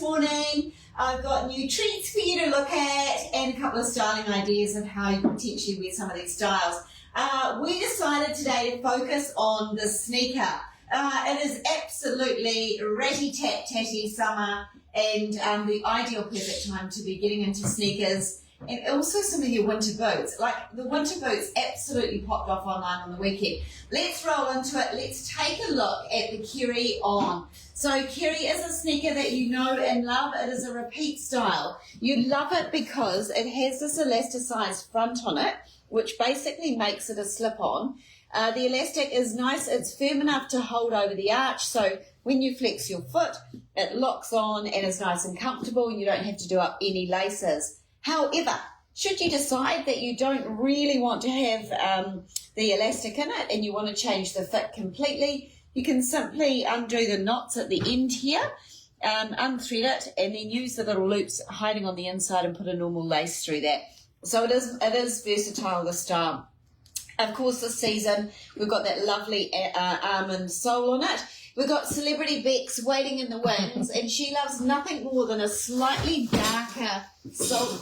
morning. I've got new treats for you to look at and a couple of styling ideas of how you can potentially wear some of these styles. We decided today to focus on the sneaker. It is absolutely ratty-tat-tatty summer and the ideal perfect time to be getting into sneakers, and also some of your winter boots. Like the winter boots absolutely popped off online on the weekend. Let's roll into it. Let's take a look at the Kerry On. So Kerry is a sneaker that you know and love. It is a repeat style. You love it because it has this elasticized front on it, which basically makes it a slip-on. The elastic is nice. It's firm enough to hold over the arch, so when you flex your foot, it locks on and is nice and comfortable, and you don't have to do up any laces. However, should you decide that you don't really want to have the elastic in it and you want to change the fit completely, you can simply undo the knots at the end here, unthread it, and then use the little loops hiding on the inside and put a normal lace through that. So it is versatile, the style. Of course, this season, we've got that lovely almond sole on it. We've got Celebrity Bex waiting in the wings, and she loves nothing more than a slightly darker sole.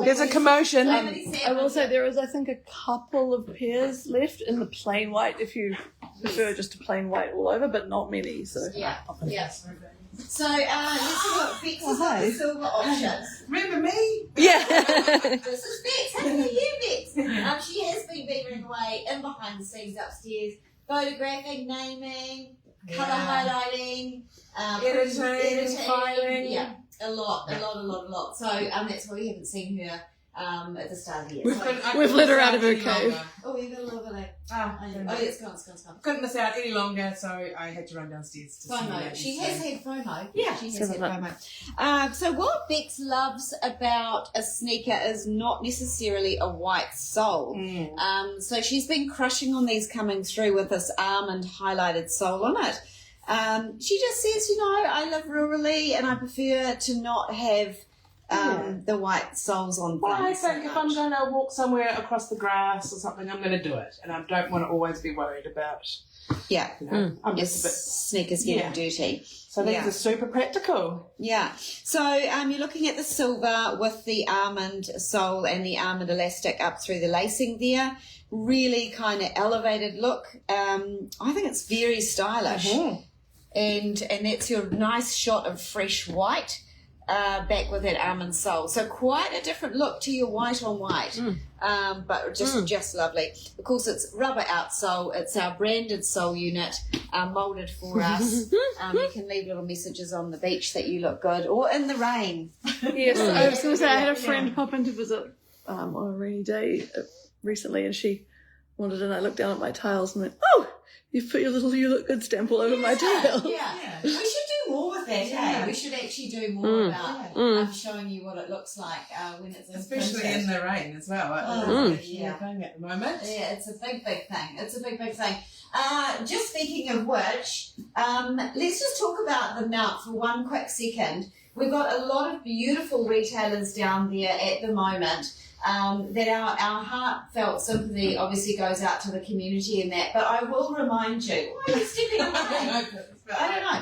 There's a commotion. I will say there is, I think, a couple of pairs left in the plain white if you prefer just a plain white all over, but not many. So yeah. So let's see what Bex has got the silver options. Remember me? yeah. This is Bex. How are you, Bex? She has been beavering away in behind the scenes upstairs, photographing, naming, colour highlighting, editing, filing. Yeah, a lot. So that's why we haven't seen her at the start of the year. We've let her out of her cave. Oh, we've got a little bit of... it's gone. Couldn't miss out any longer, so I had to run downstairs to FOMO. see She has had FOMO. Yeah, she has had FOMO. So what Bex loves about a sneaker is not necessarily a white sole. So she's been crushing on these coming through with this almond highlighted sole on it. She just says, I live rurally and I prefer to not have the white soles on things. Well, I think if I'm going to walk somewhere across the grass or something, I'm going to do it, and I don't want to always be worried about. Yeah, I'm just a bit sneakers getting dirty. So these are super practical. Yeah. So you're looking at the silver with the almond sole and the almond elastic up through the lacing there. Really kind of elevated look. I think it's very stylish, and that's your nice shot of fresh white. Back with that almond sole. So quite a different look to your white on white, but just lovely. Of course, it's rubber outsole. It's our branded sole unit, moulded for us. You can leave little messages on the beach that you look good, or in the rain. Yes, I was going to say, I had a friend pop in to visit on a rainy day recently, and she wanted, and I looked down at my tiles and went, "Oh, you've put your little 'you look good' stamp all over my tiles." Yeah. We should do more with that, hey? We should actually do more about showing you what it looks like when it's especially in the rain as well. Thing at the moment. Yeah, it's a big thing. Just speaking of which, let's just talk about the mount for one quick second. We've got a lot of beautiful retailers down there at the moment. That our heartfelt sympathy obviously goes out to the community in that. But I will remind you, why are you stepping away? I don't know.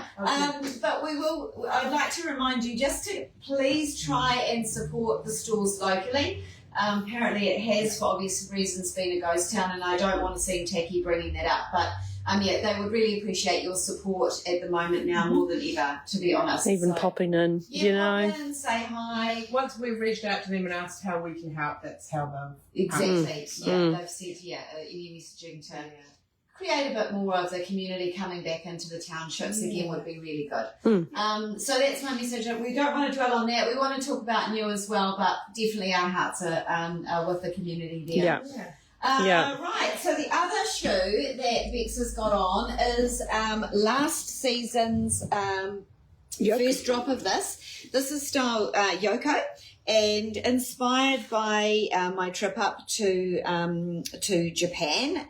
But I'd like to remind you just to please try and support the stores locally. Apparently it has, for obvious reasons, been a ghost town, and I don't want to seem tacky bringing that up. But they would really appreciate your support at the moment now more than ever, to be honest. Even popping in, pop in, say hi. Once we've reached out to them and asked how we can help, that's how they'll... Exactly. They've said, any messaging to create a bit more of the community coming back into the townships again would be really good. So that's my message. We don't want to dwell on that. We want to talk about new as well, but definitely our hearts are with the community there. Right, so the other shoe that Bex has got on is last season's first drop of this. This is style Yoko, and inspired by my trip up to Japan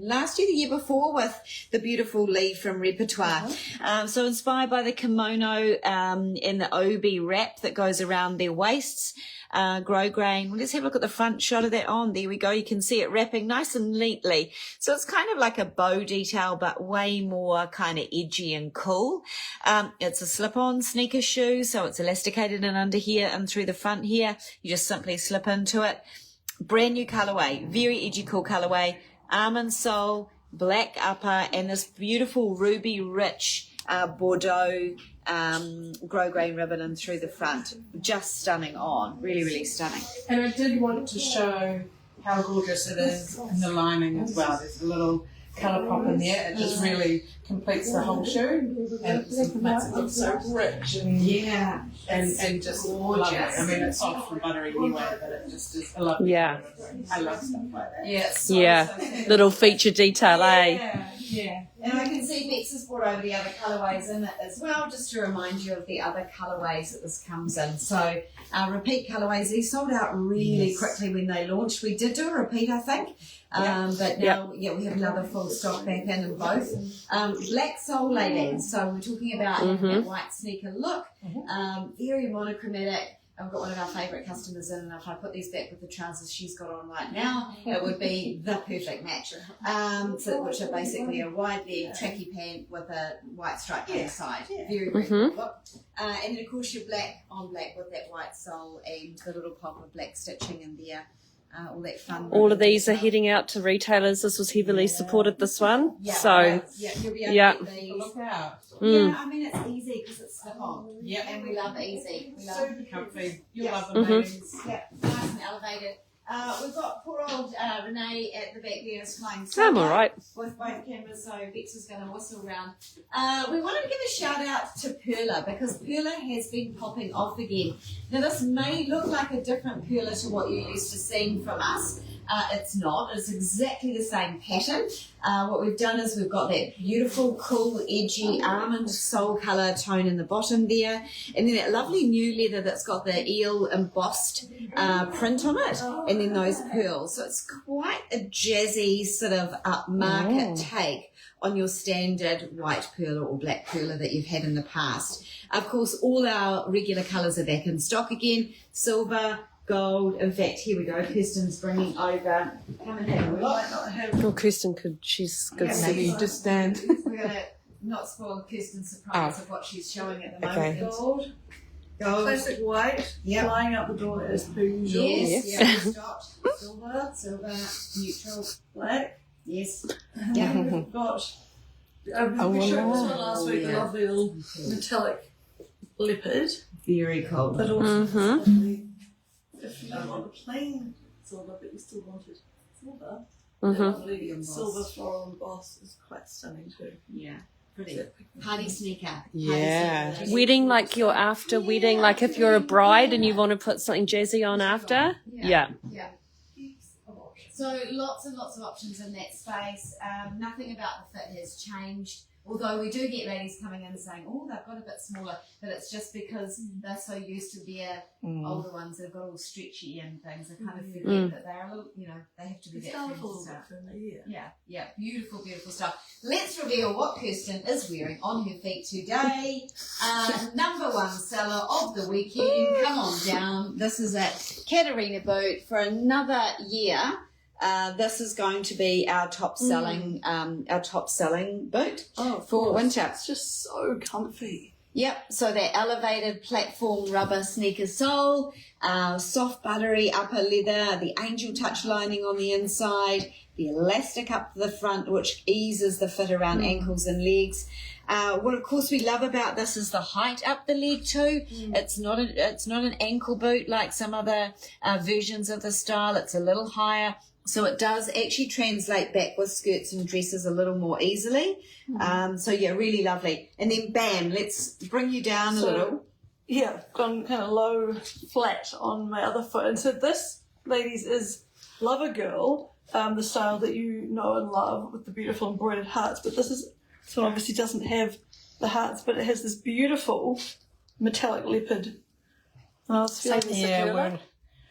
last year, the year before, with the beautiful Lee from Repertoire. So inspired by the kimono and the obi wrap that goes around their waists. grosgrain. Well, let's have a look at the front shot of that on. There we go. You can see it wrapping nice and neatly. So it's kind of like a bow detail, but way more kind of edgy and cool. It's a slip-on sneaker shoe, so it's elasticated in under here and through the front here. You just simply slip into it. Brand new colorway, very edgy, cool colorway. Almond sole, black upper, and this beautiful ruby rich Bordeaux grosgrain ribbon in through the front. Just stunning on. Really, really stunning. And I did want to show how gorgeous it is in the lining as well. There's a little colour pop in there. It just really completes the whole shoe and it makes it look so rich and and just lovely. I mean, it's soft and buttery anyway, but it just is a lovely. Yeah. I love stuff like that. Yeah, Little feature detail, Yeah. And I can see Bex has brought over the other colourways in it as well, just to remind you of the other colourways that this comes in. So repeat colourways, these sold out really quickly when they launched. We did do a repeat, I think, but now we have another full stock back in both. Black sole ladies, so we're talking about that white sneaker look, very monochromatic. I've got one of our favourite customers in, and if I put these back with the trousers she's got on right now, it would be the perfect match. Which are basically a wide leg tracky pant with a white stripe down the side. Very, very good look. And then of course you're black on black with that white sole and the little pop of black stitching in there. All that fun. All of these are heading out to retailers. This was heavily supported, this one. Yeah, so, you'll be able to get these. Look out. Yeah, I mean, it's easy because it's slip-on. Yep. And we love easy. We love Super comfy. You Yeah. love them, ladies. Yeah, nice and elevated. We've got poor old Renee at the back there is flying I'm all right. with both cameras, so Bex is going to whistle around. We wanted to give a shout out to Perla because Perla has been popping off again. Now this may look like a different Perla to what you're used to seeing from us. It's not. It's exactly the same pattern. What we've done is we've got that beautiful, cool, edgy almond sole colour tone in the bottom there, and then that lovely new leather that's got the eel embossed print on it, and then those pearls. So it's quite a jazzy sort of upmarket take on your standard white perla or black perla that you've had in the past. Of course, all our regular colours are back in stock again. Silver, gold. In fact, here we go. Kirsten's bringing over. Come and have a look. Oh, Kirsten she's good. Yeah, maybe you just stand. We're going to not spoil Kirsten's surprise of what she's showing at the moment. Okay. Gold. Classic white, flying out the door as per usual. Yes. Stopped. Silver, neutral, Black. yes. Yeah. We've got, we showed this one last week, the lovely little metallic leopard. Very cool. But also lovely, if you don't want the plain silver, but you still wanted silver, the lovely silver floral emboss is quite stunning too. Yeah. Pretty. Party sneaker. Yeah. Wedding, like your after wedding, like if you're a bride and you want to put something jazzy on after. Yeah. So lots and lots of options in that space. Nothing about the fit has changed. Although we do get ladies coming in saying, oh, they've got a bit smaller, but it's just because they're so used to their older ones. They've got all stretchy and things. They kind of forget that they're a little, they have to be that stuff. Yeah, beautiful, beautiful stuff. Let's reveal what Kirsten is wearing on her feet today. Number one seller of the weekend. Come on down. This is a Katerina boot for another year. This is going to be our top selling boot for winter. It's just so comfy. Yep, so that elevated platform rubber sneaker sole, soft buttery upper leather, the angel touch lining on the inside, the elastic up the front which eases the fit around ankles and legs. What of course we love about this is the height up the leg too. It's not an ankle boot like some other versions of the style. It's a little higher. So it does actually translate back with skirts and dresses a little more easily. So yeah, really lovely. And then bam, let's bring you down a little. Yeah, gone kind of low, flat on my other foot. And so this, ladies, is Lover Girl, the style that you know and love with the beautiful embroidered hearts. But this obviously doesn't have the hearts, but it has this beautiful metallic leopard. And I was feeling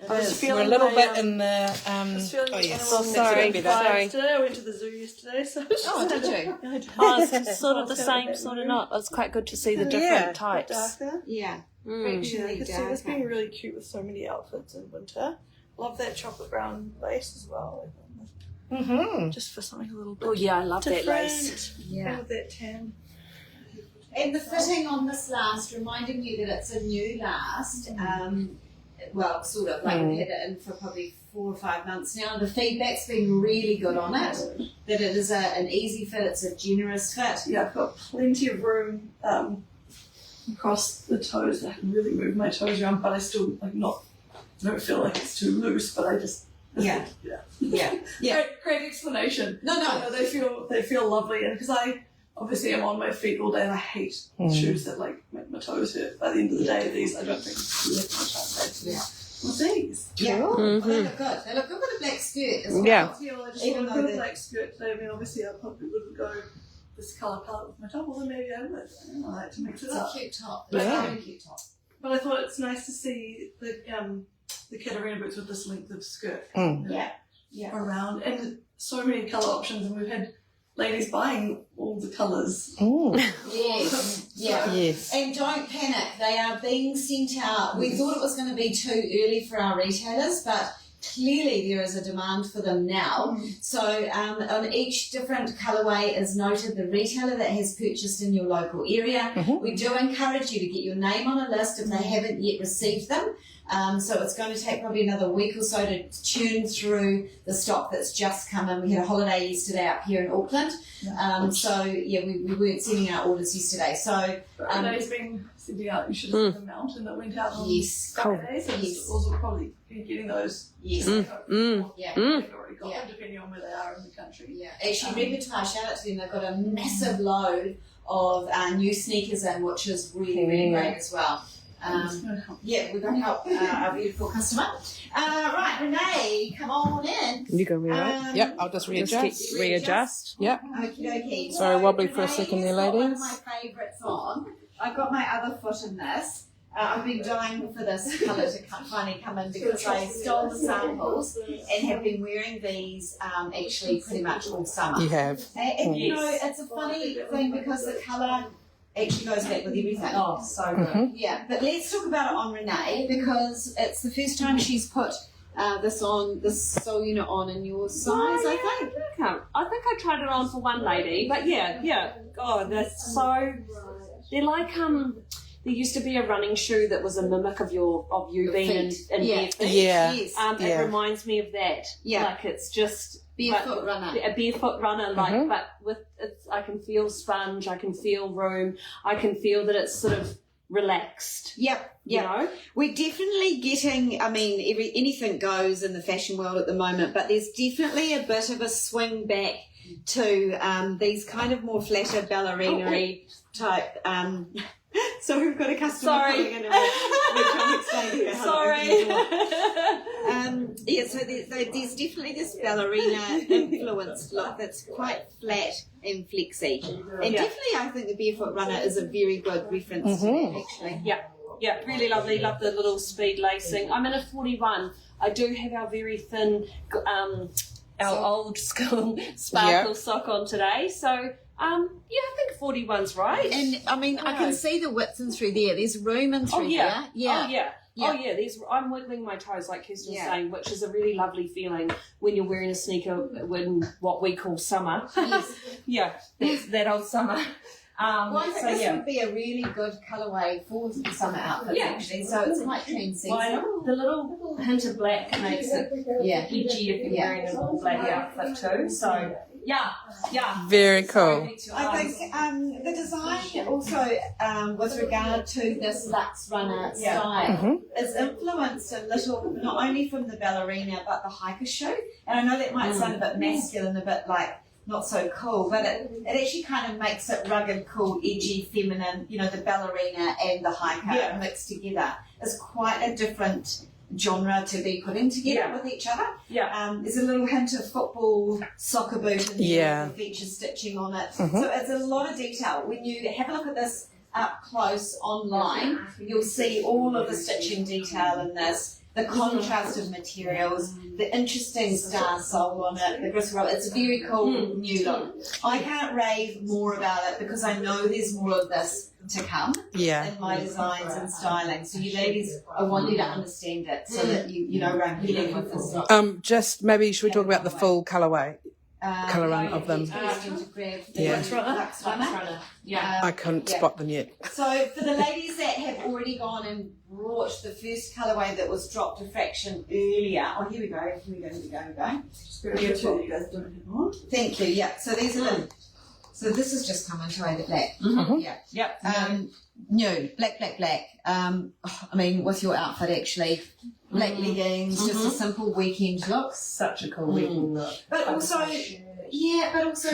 We're a little bit in the. Sorry. Today I went to the zoo yesterday, so. Oh, did you? Oh, it's sort of the same, sort of not. It's quite good to see the different types. Darker. Yeah. Actually, you can see this being really cute with so many outfits in winter. Love that chocolate brown lace as well. Just for something a little bit Oh yeah, I love that different. lace. And with that tan. And the fitting on this last, reminding you that it's a new last. Well, sort of, like we've had it in for probably 4 or 5 months now. The feedback's been really good on it, that it is an easy fit, it's a generous fit. Yeah, I've got plenty of room across the toes. I can really move my toes around, but I still I don't feel like it's too loose, but I just Yeah. Great explanation. No. They feel lovely, and because I obviously am on my feet all day, and I hate shoes that like make my toes hurt. By the end of the day, these I don't think lift my toes actually. What's these? Yeah. Mm-hmm. Well, they look good. They look good with a black skirt as well. Yeah. I just Even want though a the- black skirt today. I mean, obviously, I probably wouldn't go this colour palette with my top, although maybe I would. I like to mix it It's a up. cute top. It's Yeah. a very cute top. But I thought it's nice to see the Katarina boots with this length of skirt Yeah. around, and so many colour options, and we've had ladies buying all the colours. Yes. Yeah. Yes. And don't panic, they are being sent out. We thought it was going to be too early for our retailers, but clearly there is a demand for them now. So on each different colourway is noted the retailer that has purchased in your local area. We do encourage you to get your name on a list if they haven't yet received them. So it's going to take probably another week or so to tune through the stock that's just come in. We had a holiday yesterday up here in Auckland. We weren't sending out orders yesterday. So Renee's been sending out, you should have seen the mountain that went out on Saturdays, and Yes. also probably be getting those. yes. Yeah. Yeah. They've already got Yeah. them, depending on where they are in the country. Yeah, actually, Repertoire, shout out to them. They've got a massive load of new sneakers in, which is really, really great as well. We're going to help our beautiful customer. Right, Renee, come on in. You go read Yep, I'll just readjust. readjust. Yep. Okie dokie. Sorry, wobbly for a Renee second there, has got one of ladies. my favourites on. I've got my other foot in this. I've been dying for this colour to finally come in because I stole the samples and have been wearing these actually pretty much all summer. You have. And you know, it's a funny thing because the colour actually goes back with everything. Oh, so good. Yeah, but let's talk about it on Renee because it's the first time she's put this sole unit on in your size, I think. I think I tried it on for one lady, but yeah. God, that's so. They're like there used to be a running shoe that was a mimic of you being in bare feet. Yeah. Yes. It reminds me of that. Yeah. Like it's just Barefoot runner. A barefoot runner, like, but with it's. I can feel sponge. I can feel room. I can feel that it's sort of relaxed. Yep. You know? We're definitely getting, I mean, anything goes in the fashion world at the moment, but there's definitely a bit of a swing back to these kind of more flatter ballerina-y type. So we've got a customer coming in and we're trying to explain to her how to open the door. So there's definitely this ballerina influenced look that's quite flat and flexy. And definitely I think the barefoot runner is a very good reference to that actually. Yeah, really lovely. Love the little speed lacing. I'm in a 41. I do have our very thin, our old school sparkle sock on today. So, I think 41's right. And I mean, I can see the width in through there. There's room in through there. I'm wiggling my toes, like Kirsten was saying, which is a really lovely feeling when you're wearing a sneaker when what we call summer. Yes. That's that old summer. Well, I think this would be a really good colourway for the summer outfit, actually. So it's quite trend season. The little hint of black makes it edgy if you're wearing an all black outfit too. So, Very cool. I think the design also, with regard to this Lux Runner style, is influenced a little, not only from the ballerina, but the hiker shoe. And I know that might sound a bit masculine, a bit like not so cool, but it actually kind of makes it rugged, cool, edgy, feminine. You know, the ballerina and the hiker mixed together is quite a different genre to be putting together with each other. There's a little hint of football, soccer boot in there with the feature stitching on it. So it's a lot of detail. When you have a look at this up close online, you'll see all of the stitching detail in this. the contrast of materials, the interesting star sole on it, the gristle rubber. It's a very cool new look. I can't rave more about it because I know there's more of this to come in my designs and styling. So you ladies, I want you to understand it so that you know where I'm heading with this. Just maybe should we talk about the full colourway? Colour run of them. I couldn't spot them yet. So for the ladies that have already gone and brought the first colourway that was dropped a fraction earlier. Oh, here we go. Beautiful. Thank you. Yeah. So these are them. So this has just come into Ada Black. Yeah. Yep. New black. I mean, with your outfit actually, black leggings, just a simple weekend look. Such a cool weekend look. But also,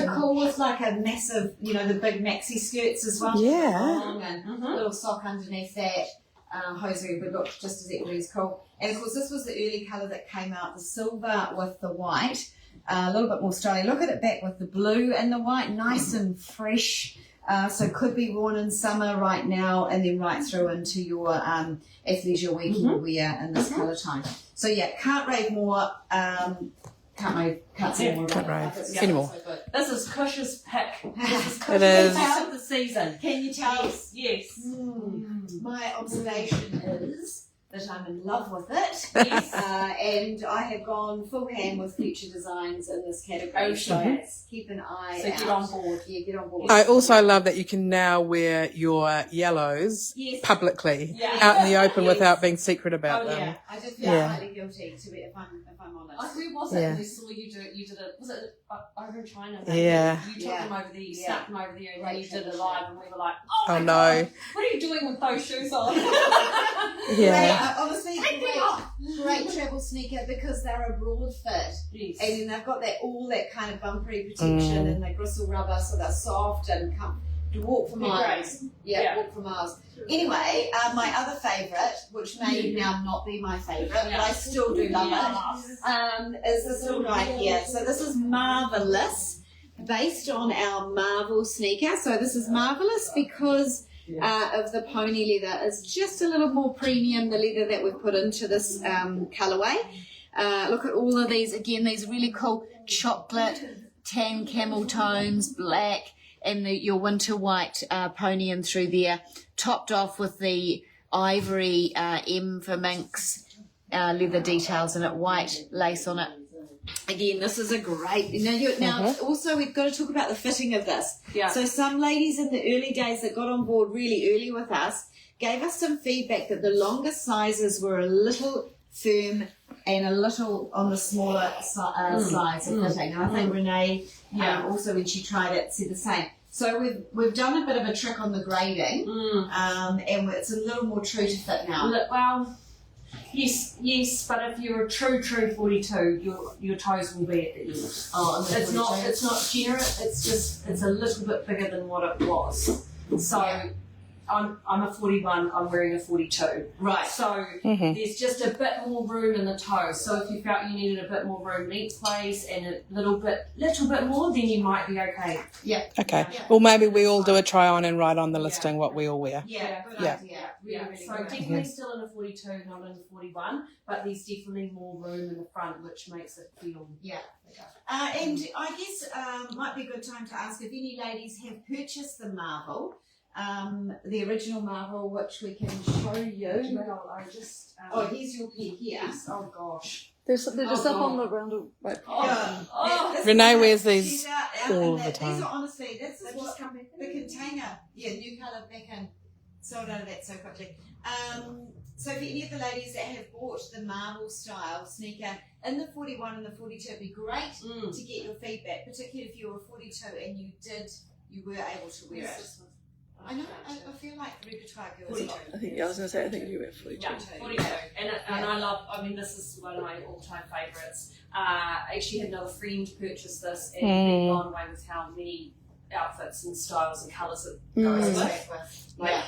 cool with like a massive, the big maxi skirts as well. Yeah. And a little sock underneath that. Hosiery would look just as equally as cool. And of course, this was the early colour that came out, the silver with the white. A little bit more stylish. Look at it back with the blue and the white, nice and fresh. So could be worn in summer right now and then right through into your athleisure weekend wear in this colour time. So yeah, can't rave more. Can't say more about it. Anymore. This is Cush's pick. It is. Pick of the season. Can you tell? Yes. My observation is that I'm in love with it. Yes. And I have gone full hand with future designs in this category. So keep an eye out. So get on board. Yeah, get on board. I also love that you can now wear your yellows publicly out in the open without being secret about them. Yeah, I just feel slightly guilty to be if I'm honest. Where was it? We saw you do it. You did it. Was it over in China? Maybe? Yeah. You took them over there. You stuck them over there, and then you did it Rachel. live, and we were like, Oh, my no. God, what are you doing with those shoes on? Yeah. Honestly, great travel sneaker because they're a broad fit. Yes. And then they've got all that kind of bumpery protection and the gristle rubber, so they're soft and to walk for miles. Walk for miles. Anyway, my other favourite, which may now not be my favourite, but I still do love it, is this little guy here. So this is Marvellous, based on our Marvel sneaker. So this is Marvellous because of the pony leather. It's just a little more premium, the leather that we've put into this colourway. Look at all of these, again, these really cool chocolate, tan camel tones, black, and your winter white pony in through there, topped off with the ivory M for minx leather details in it, white lace on it. Again, this is a great. Now, also we've got to talk about the fitting of this. Yeah. So some ladies in the early days that got on board really early with us gave us some feedback that the longer sizes were a little firm and a little on the smaller size of fitting. And I think Renee, also when she tried it, said the same. So we've done a bit of a trick on the grading, and it's a little more true to fit now. Well, yes, but if you're a true 42, your toes will be at the end. Oh, It's not generous. It's a little bit bigger than what it was. So I'm a 41. I'm wearing a 42. Right. So there's just a bit more room in the toe. So if you felt you needed a bit more room lengthways and a little bit more, then you might be okay. Yeah. Okay. Well, maybe we all do a try on and write on the listing what we all wear. Yeah. Good Yeah. idea. Yeah, Really so good definitely idea. still in a 42, not in a 41, but there's definitely more room in the front, which makes it feel Yeah. bigger. And I guess might be a good time to ask if any ladies have purchased the Marvel, the original Marvel, which we can show you. Oh, here's your pair here. Oh gosh. They're just up on the round of right. Renee wears these She's out all in the that. time. These are honestly, this is what the container. Yeah, new colour back in. Sold out of that so quickly. So for any of the ladies that have bought the Marvel style sneaker in the 41 and the 42, it'd be great to get your feedback, particularly if you were a 42 and you were able to wear it. I know, I feel like repertoire girls. I think I was going to say I think you were 42. Yeah, 42. And I love, this is one of my all-time favourites. I actually had another friend purchase this and been blown away with how many outfits and styles and colours it goes with.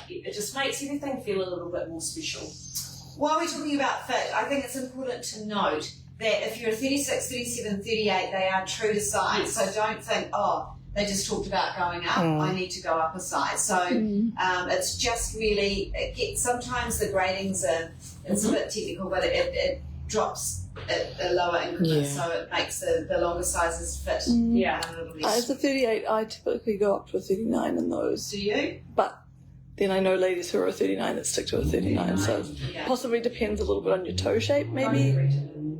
It just makes everything feel a little bit more special. While we're talking about fit, I think it's important to note that if you're a 36, 37, 38, they are true to size. So don't think, they just talked about going up. I need to go up a size. So it's just really, sometimes the gradings it's a bit technical, but it drops at a lower increment, so it makes the longer sizes fit a little less. As a 38, I typically go up to a 39 in those. Do you? But then I know ladies who are a 39 that stick to a 39, so Yeah. possibly depends a little bit on your toe shape, maybe.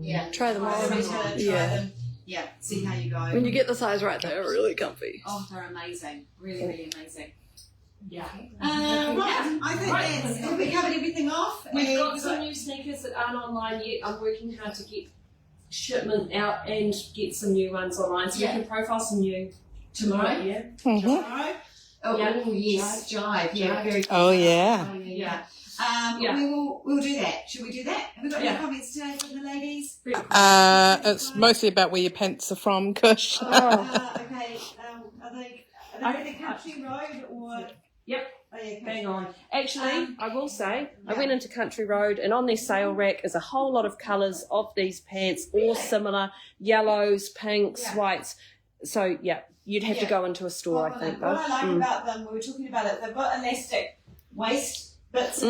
Yeah. Try them on. Try them. Yeah, see how you go. When you get the size right, they're really comfy. Oh, they're amazing. Really, really amazing. Yeah. Right, I think have we covered everything off? We've got some new sneakers that aren't online yet. I'm working hard to get shipment out and get some new ones online, so we can profile some new tomorrow. Yeah. Tomorrow? Oh, Yeah. oh, yes, jive. Yeah, very good. Oh, yeah. Yeah. We'll do that. Should we do that? Have we got any comments today from the ladies? It's mostly about where your pants are from, Kush. Okay. Are they the country road or? Yep. Oh, yeah, country Bang road. on. Actually, I will say, I yeah. went into Country Road and on their sale rack is a whole lot of colours of these pants, all similar, yellows, pinks, Yeah. whites. So, yeah, you'd have to go into a store, I think. What I like about them, we were talking about it, they've got elastic waist bits in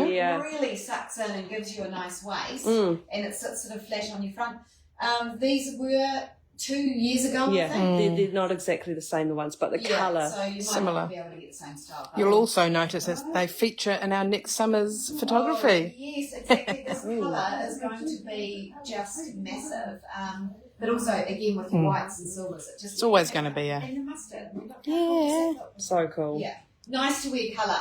here, and it really sucks in and gives you a nice waist, and it sits sort of flat on your front. These were 2 years ago, I think. They're not exactly the same, the ones, but the colour. So you might Similar. not be able to get the same style. You'll also notice that they feature in our next summer's photography. Oh, yes, exactly. This colour is going to be just massive. But also, again, with your whites and silvers, It's always going to be a... And the mustard. Yeah. So cool. Yeah, nice to wear colour.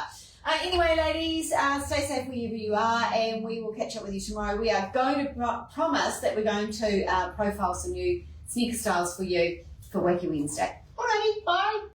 Anyway, ladies, stay safe wherever you are, and we will catch up with you tomorrow. We are going to promise that we're going to profile some new sneaker styles for you for Wacky Wednesday. Alrighty, bye.